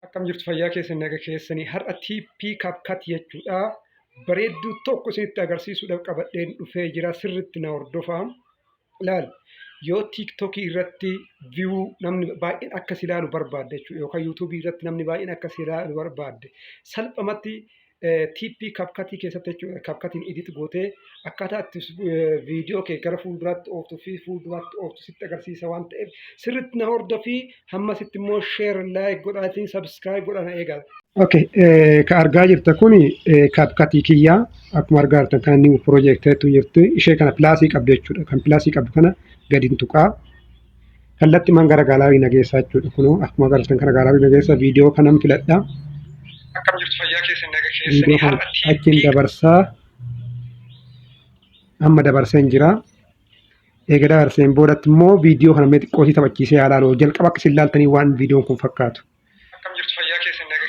Akkam jirtu fayyaa keessan naga keessanii har'a TP CapCut jechuudha. Bareedduu tokko isinitti agarsiisuudhaaf qabadheen dhufee jira. Sirriitti na hordofaa. Ilaali. Yoo TikTokii irratti view namni baay'een akkas ilaalu barbaadde jechuudha yookaan YouTubeii irratti namni baay'een akkas ilaalu barbaadde salphamatti TP CapCut keessatti jechuudha. CapCutiin edit gootee akkaataa itti viidiyoo kee gara fuulduraatti ooftuu fi fuulduraatti ooftu sitti agarsiisa waan ta'eef sirriitti na hordofii hammasitti immoo share like godhaatiin subscribe godhana eegaa. Okay, ka argaa jirta kuni CapCutii kiyyaa akkuma argaa jirtan kan inni piroojeekteetu jirti. Ishee kana pilaasii qabdu jechuudha. Kan pilaasii qabdu kana gadi tuqaa. Kallattii man gara gaalaarii nageessaa jechuudha. Kunoo akkuma agartan kana gaalaarii nageessa viidiyoo kanan filadha. Akkam jirtu fayyaa keessan naga keessanii achiin dabarsaa amma dabarseen jira. Eega dabarseen boodatti immoo viidiyoo kana mee xiqqootii taphachiisee ilaaluu jalqaba akka isin ilaaltanii waan viidiyoon kun fakkaatu. Akkam jirtu fayyaa keessan naga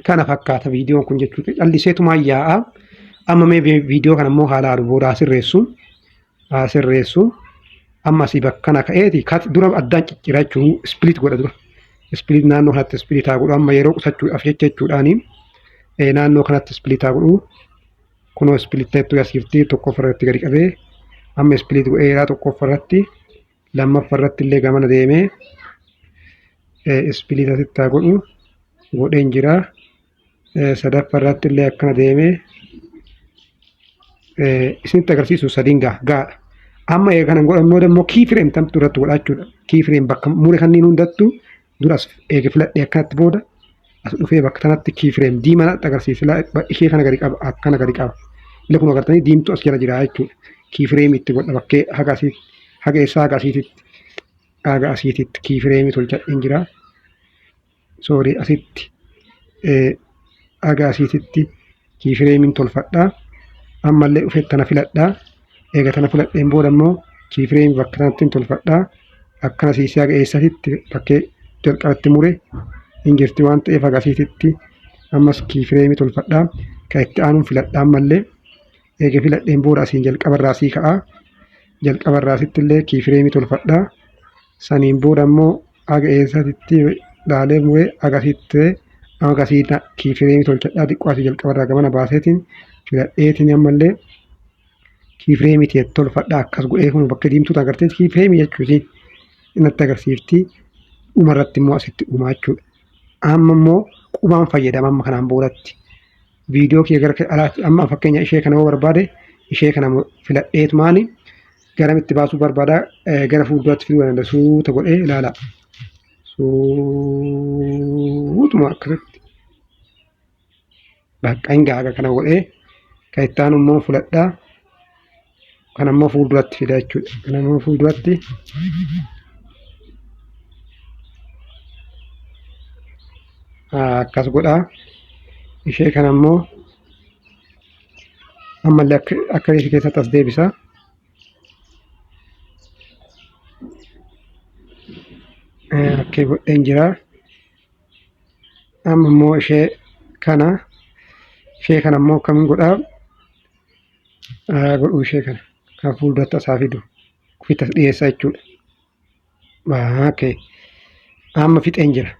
kana fakkaata viidiyoon kun jechuudha. Calliseetumaa yaa'a. Amma mee viidiyoo kana immoo haala booda sirreessu amma asii bakka kana ka'eeti dura addaan ciccira jechuun split godha dura. Split naannoo kanatti splitaa godhu amma yeroo qusachuudhaaf jechuudhaani naannoo kanatti splitaa godhu kunoo splitteettu asiiftii tokkoffarratti gadi qabee amma split godheeraa tokkoffarratti lammaffarratti illee gamana deemee split asittaa godhu godheen jira sadaffarratti illee akkana deemee isinitti agarsiisu sadiin gaadha. Amma eeganan godhannoo immoo keyframe tamtu irratti godhachuudha. Keyframe bakka mure kanneen hundattu duras eega filadhee akkanatti booda as dhufee bakka kanatti keyframe diimaa agarsiisa. Ishee kana gadi qaba akkana gadi qaba. Ila kun agartanii diimtuu as jala jira jechuudha. Keyframe itti godha bakkee haga eessaa haga asiititti keyframe tolchadheen jira. Sorry asitti haga asiititti keyframe tolfadhaa. Ammallee dhufee tana filadhaa. Eega tana filadheen booda immoo keyframe bakka kanatti tolfadhaa. Akkana siisee haga eessatitti bakkee jalqabatti mure hin jirti waan ta'eef agasiititti ammas keyframe tolfadhaa. Kan itti aanuun filadhaa ammallee eega filadheen booda asiin jalqabarraa sii ka'aa. Jalqabarraa asitti illee keyframe tolfadhaa. Saniin booda immoo haga eessatitti laalee mure agasiitti agasiita keyframe tolchadhaa xiqqoo asii jalqabarraa gamana baaseetiin filadheetiin ammallee keyframe itti tolfadhaa akkas godhee kun bakka diimtuu agartee keyframe jechuutiin natti agarsiifti dhumarratti immoo asitti dhumaa jechuudha. Amma immoo qubaan fayyadama amma kanaan boodatti viidiyoo kee gara alaatti amma fakkeenya ishee kana yoo barbaade ishee kana filadheetu maani garamitti baasuu barbaada gara fuulduraatti fiduu danda'a suuta godhee ilaala. Suutuma akkasitti bakka hin gaaga kana godhee kan itti aanu immoo filadhaa. Kan ammoo fuulduratti fida jechuudha. Kan ammoo fuulduratti akkas godhaa. Ishee kana ammoo ammallee akka ishee keessatti as deebisa. Akkee godheen jira. Amma immoo ishee kana ammoo akkamiin godhaa? Godhuu ishee kana. Kan fuulduratti asaa fidu kufitti as dhiyeessaa jechuudha. Okay. Amma fixeen jira.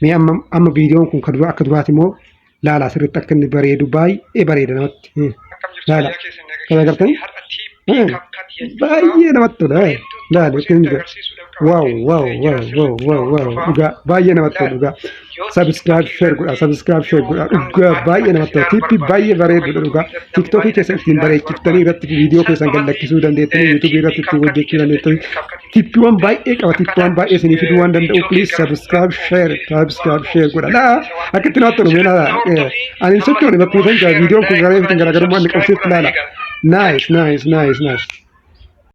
Mee amma viidiyoon kun akka duraati immoo laalaa sirriitti akka inni bareedu baay'ee bareeda namatti. Laala. Kan agartanii? Baay'ee namatti tola. Laala akka inni jira. Waaw dhugaa baay'ee namatti tola dhugaa. Subscribe share godhaa dhugaa baay'ee namatti tola. Tippii baay'ee bareedudha dhugaa. TikTokii keessa ittiin bareechiftanii irratti viidiyoo keessan gallakkisuu dandeettanii YouTube irratti ittiin hojjechuu dandeettanii tippiiwwan baay'ee qaba. Tippiiwwan baay'ee isinii fiduu waan danda'u please subscribe share godhaa. Laa akka itti namatti tolu meela ani sochoone bakkuma san viidiyoon kun garee garaagarummaa inni qabsiiftu laala. Nice.